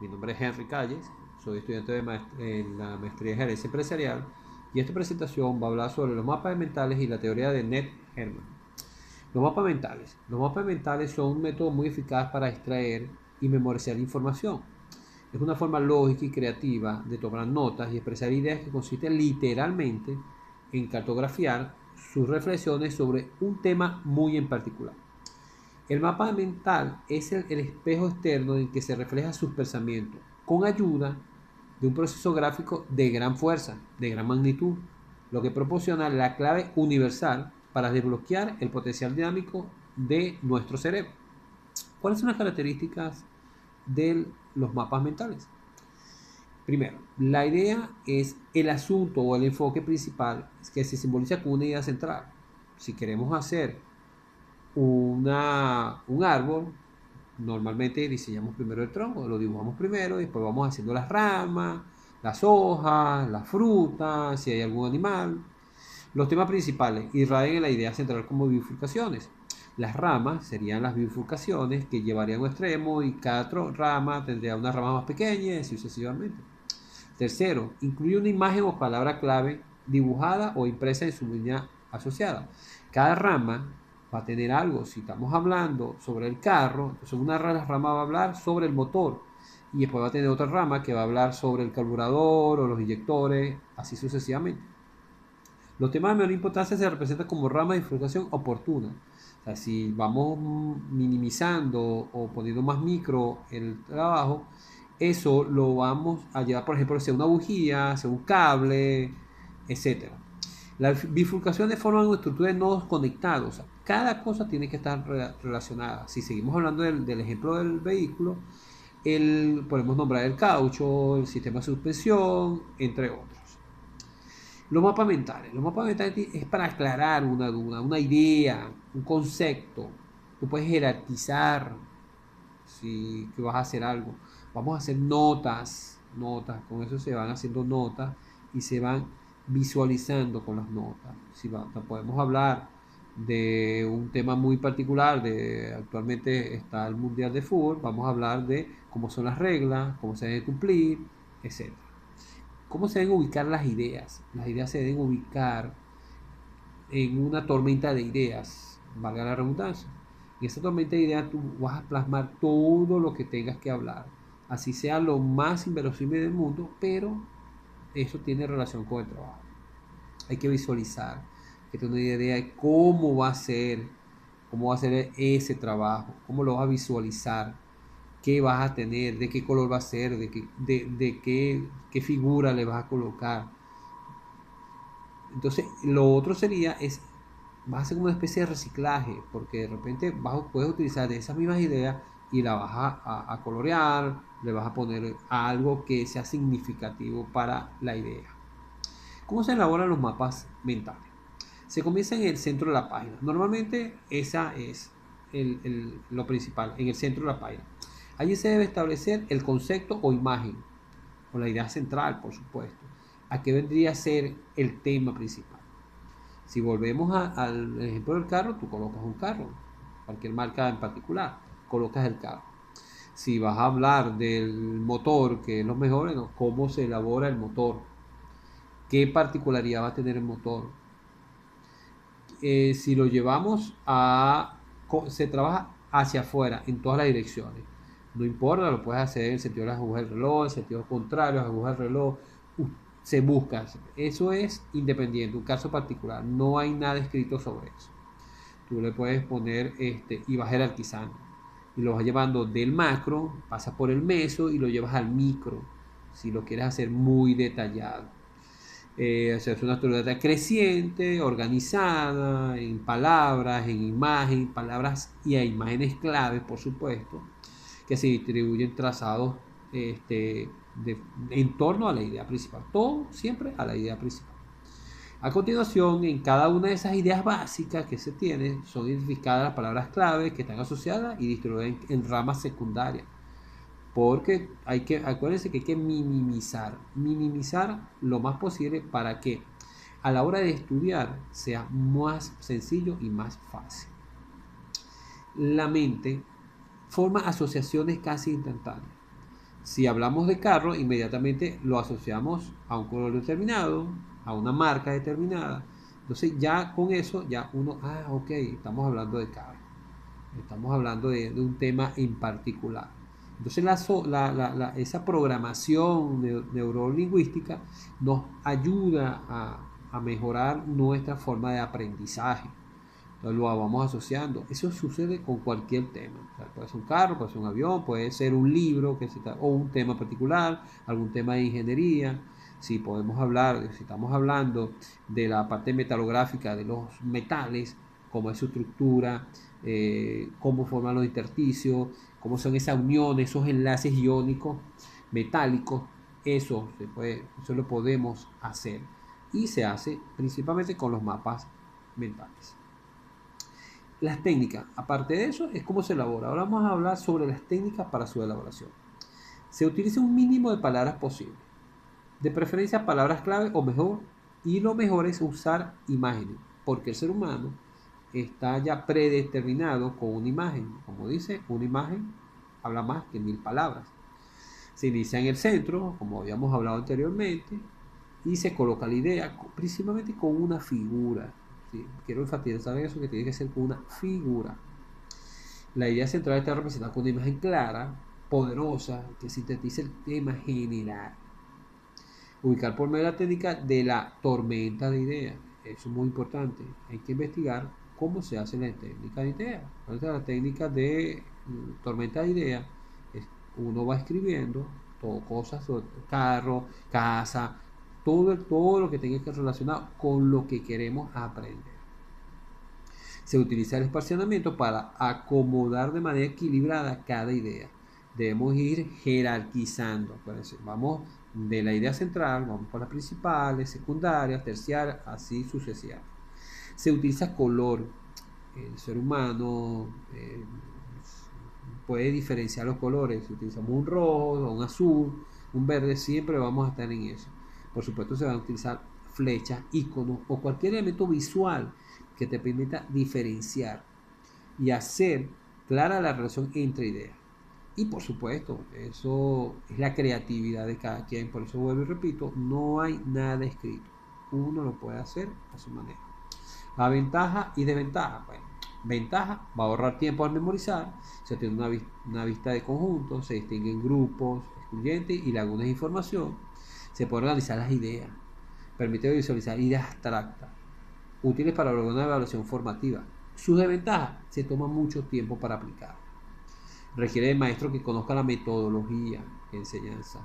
Mi nombre es Henry Calles, soy estudiante en la maestría en gerencia empresarial y esta presentación va a hablar sobre los mapas mentales y la teoría de Ned Herman. Los mapas mentales. Los mapas mentales son un método muy eficaz para extraer y memorizar información. Es una forma lógica y creativa de tomar notas y expresar ideas que consiste literalmente en cartografiar sus reflexiones sobre un tema muy en particular. El mapa mental es el espejo externo en que se refleja sus pensamientos, con ayuda de un proceso gráfico de gran fuerza, de gran magnitud, lo que proporciona la clave universal para desbloquear el potencial dinámico de nuestro cerebro. ¿Cuáles son las características de los mapas mentales? Primero, la idea es el asunto o el enfoque principal que se simboliza con una idea central. Si queremos hacer un árbol, normalmente diseñamos primero el tronco, lo dibujamos primero y después vamos haciendo las ramas, las hojas, las frutas, si hay algún animal. Los temas principales irradian en la idea central como bifurcaciones. Las ramas serían las bifurcaciones que llevarían a un extremo y cada rama tendría una rama más pequeña y así sucesivamente. Tercero, incluye una imagen o palabra clave dibujada o impresa en su línea asociada. Cada rama va a tener algo. Si estamos hablando sobre el carro, entonces una rama va a hablar sobre el motor y después va a tener otra rama que va a hablar sobre el carburador o los inyectores, así sucesivamente. Los temas de menor importancia se representan como ramas de bifurcación oportuna. O sea, si vamos minimizando o poniendo más micro el trabajo, eso lo vamos a llevar, por ejemplo, hacia una bujía, hacia un cable, etcétera. Las bifurcaciones forman una estructura de nodos conectados. O sea, cada cosa tiene que estar relacionada. Si seguimos hablando del ejemplo del vehículo, podemos nombrar el caucho, el sistema de suspensión, entre otros. Los mapas mentales. Los mapas mentales es para aclarar una duda, una idea, un concepto. Tú puedes jerarquizar si que vas a hacer algo. Vamos a hacer notas. Con eso se van haciendo notas y se van visualizando con las notas. Si podemos hablar de un tema muy particular, actualmente está el Mundial de Fútbol, vamos a hablar de cómo son las reglas, cómo se deben cumplir, etc. ¿Cómo se deben ubicar las ideas? Las ideas se deben ubicar en una tormenta de ideas, valga la redundancia. En esa tormenta de ideas tú vas a plasmar todo lo que tengas que hablar, así sea lo más inverosímil del mundo, pero eso tiene relación con el trabajo. Hay que visualizar, hay que tener una idea de cómo va a ser ese trabajo, cómo lo vas a visualizar, qué vas a tener, de qué color va a ser, qué figura le vas a colocar. Entonces, lo otro vas a hacer una especie de reciclaje, porque de repente puedes utilizar de esas mismas ideas y la vas a colorear, le vas a poner algo que sea significativo para la idea. ¿Cómo se elaboran los mapas mentales? Se comienza en el centro de la página. Normalmente esa es lo principal, en el centro de la página. Allí se debe establecer el concepto o imagen, o la idea central, por supuesto. ¿A qué vendría a ser el tema principal? Si volvemos al ejemplo del carro, tú colocas un carro, cualquier marca en particular, colocas el carro. Si vas a hablar del motor, que es lo mejor, bueno, cómo se elabora el motor, qué particularidad va a tener el motor. Si lo llevamos se trabaja hacia afuera, en todas las direcciones. No importa, lo puedes hacer en el sentido de las agujas del reloj, en sentido contrario, las agujas del reloj. Se busca. Eso es independiente, un caso particular. No hay nada escrito sobre eso. Tú le puedes poner y vas jerarquizando. Y lo vas llevando del macro, pasas por el meso y lo llevas al micro. Si lo quieres hacer muy detallado. O sea, es una estructura creciente, organizada, en palabras, en imagen, palabras y a imágenes claves, por supuesto, que se distribuyen trazados en torno a la idea principal. Todo siempre a la idea principal. A continuación, en cada una de esas ideas básicas que se tienen, son identificadas las palabras clave que están asociadas y distribuidas en ramas secundarias. Porque acuérdense que hay que minimizar lo más posible para que a la hora de estudiar sea más sencillo y más fácil. La mente forma asociaciones casi instantáneas. Si hablamos de carro, inmediatamente lo asociamos a un color determinado, a una marca determinada. Entonces ya con eso, ya uno, ok, estamos hablando de carro. Estamos hablando de un tema en particular. Entonces esa programación neurolingüística nos ayuda a mejorar nuestra forma de aprendizaje. Entonces lo vamos asociando. Eso sucede con cualquier tema. O sea, puede ser un carro, puede ser un avión, puede ser un libro o un tema particular, algún tema de ingeniería. Si podemos hablar, si estamos hablando de la parte metalográfica de los metales, cómo es su estructura, cómo forman los intersticios, cómo son esas uniones, esos enlaces iónicos metálicos, eso lo podemos hacer. Y se hace principalmente con los mapas mentales. Las técnicas, aparte de eso, es cómo se elabora. Ahora vamos a hablar sobre las técnicas para su elaboración. Se utiliza un mínimo de palabras posible, de preferencia palabras clave o mejor, y lo mejor es usar imágenes, porque el ser humano está ya predeterminado con una imagen. Como dice, una imagen habla más que 1000 palabras. Se inicia en el centro, como habíamos hablado anteriormente, y se coloca la idea principalmente con una figura. ¿Sí? Quiero enfatizar eso, que tiene que ser con una figura. La idea central está representada con una imagen clara, poderosa, que sintetiza el tema general. Ubicar por medio de la técnica de la tormenta de ideas. Eso es muy importante. Hay que investigar cómo se hace la técnica de ideas. La técnica de tormenta de ideas es uno va escribiendo todo, cosas sobre carro, casa, todo lo que tenga que relacionado con lo que queremos aprender. Se utiliza el esparcimiento para acomodar de manera equilibrada cada idea. Debemos ir jerarquizando. Vamos de la idea central, vamos por las principales, secundarias, terciarias, así sucesivamente. Se utiliza color. El ser humano puede diferenciar los colores. Si utilizamos un rojo, un azul, un verde, siempre vamos a estar en eso. Por supuesto, se van a utilizar flechas, iconos o cualquier elemento visual que te permita diferenciar y hacer clara la relación entre ideas. Y por supuesto, eso es la creatividad de cada quien. Por eso vuelvo y repito, no hay nada escrito. Uno lo puede hacer a su manera. La ventaja y desventaja. Bueno, ventaja, va a ahorrar tiempo al memorizar. Se tiene una vista de conjunto, se distinguen grupos excluyentes y lagunas de información. Se puede organizar las ideas. Permite visualizar ideas abstractas, útiles para lograr una evaluación formativa. Sus desventajas, se toma mucho tiempo para aplicar. Requiere del maestro que conozca la metodología de enseñanza.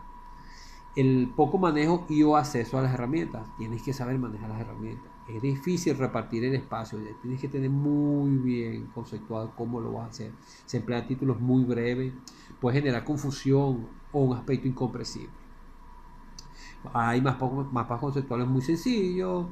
El poco manejo y o acceso a las herramientas. Tienes que saber manejar las herramientas. Es difícil repartir el espacio. Tienes que tener muy bien conceptuado cómo lo vas a hacer. Se emplean títulos muy breves. Puede generar confusión o un aspecto incomprensible. Hay mapas conceptuales muy sencillos,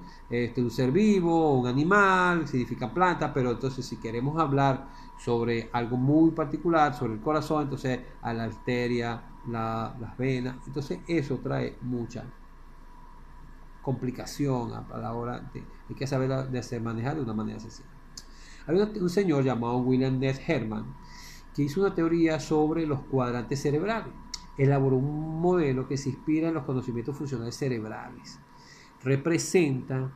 un ser vivo, un animal, significa planta, pero entonces si queremos hablar sobre algo muy particular, sobre el corazón, entonces a la arteria, las venas, entonces eso trae mucha complicación a la hora de, hay que saber de hacer manejar de una manera sencilla. Hay un señor llamado William Ness Herman que hizo una teoría sobre los cuadrantes cerebrales. Elaboró un modelo que se inspira en los conocimientos funcionales cerebrales. Representa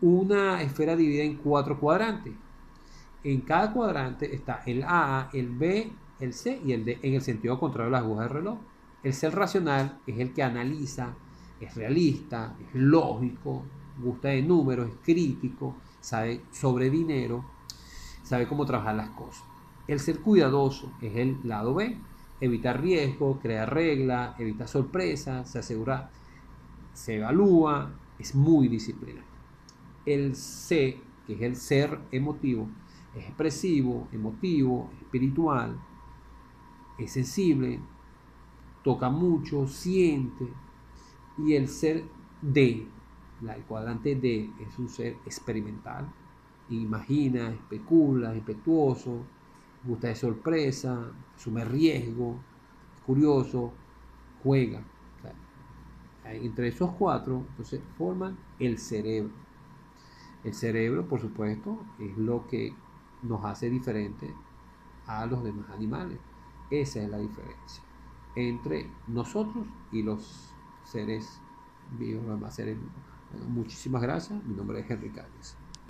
una esfera dividida en 4 cuadrantes. En cada cuadrante está el A, el B, el C y el D en el sentido contrario de las agujas del reloj. El ser racional es el que analiza, es realista, es lógico, gusta de números, es crítico, sabe sobre dinero, sabe cómo trabajar las cosas. El ser cuidadoso es el lado B, evita riesgo, crea reglas, evita sorpresas, se asegura, se evalúa, es muy disciplinado. El C, que es el ser emotivo, es expresivo, emotivo, espiritual, es sensible, toca mucho, siente. Y el ser D, el cuadrante D, es un ser experimental, imagina, especula, impetuoso, gusta de sorpresa, asume riesgo, es curioso, juega. O sea, entre esos 4, entonces forman el cerebro. El cerebro, por supuesto, es lo que nos hace diferente a los demás animales. Esa es la diferencia. entre nosotros y los seres vivos, los demás seres vivos. Bueno, muchísimas gracias. Mi nombre es Henry Calles.